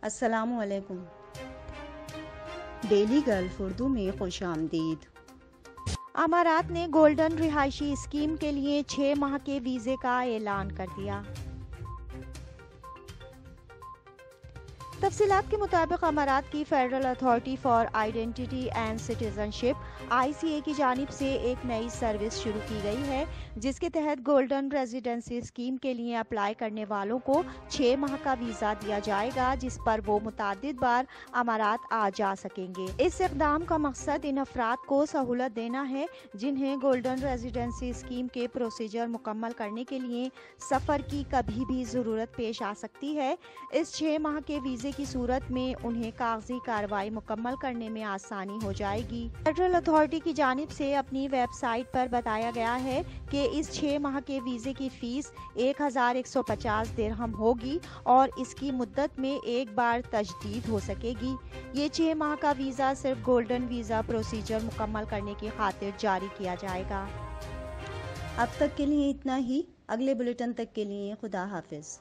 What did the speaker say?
अस्सलामुअलैकुम। Daily gulf Urdu में खुशामदीद। अमारात ने गोल्डन रिहायशी स्कीम के लिए 6 माह के वीज़े का ऐलान कर दिया। तफसीलात के मुताबिक अमारात की federal authority for identity and citizenship ICA की जानिब से एक नई सर्विस शुरू की गई है, जिसके तहत गोल्डन रेजिडेंसी स्कीम के लिए अप्लाई करने वालों को 6 माह का वीज़ा दिया जाएगा, जिस पर वो मुतादिद बार अमारात आ जा सकेंगे। इस इक़दाम का मकसद इन अफराद को सहूलत देना है जिन्हें गोल्डन रेजिडेंसी स्कीम के प्रोसीजर मुकम्मल करने के लिए सफ़र की कभी भी ज़रूरत पेश आ सकती है। इस 6 माह के वीज़े की सूरत में उन्हें कागजी कार्रवाई मुकम्मल करने में आसानी हो जाएगी। फेडरल अथॉरिटी की जानिब से अपनी वेबसाइट पर बताया गया है कि इस 6 माह के वीज़े की फ़ीस 1150 दिरहम होगी और इसकी मुद्दत में एक बार तजदीद हो सकेगी। ये 6 माह का वीज़ा सिर्फ गोल्डन वीज़ा प्रोसीजर मुकम्मल करने की खातिर जारी किया जाएगा। अब तक के लिए इतना ही। अगले बुलेटिन तक के लिए खुदा हाफिज।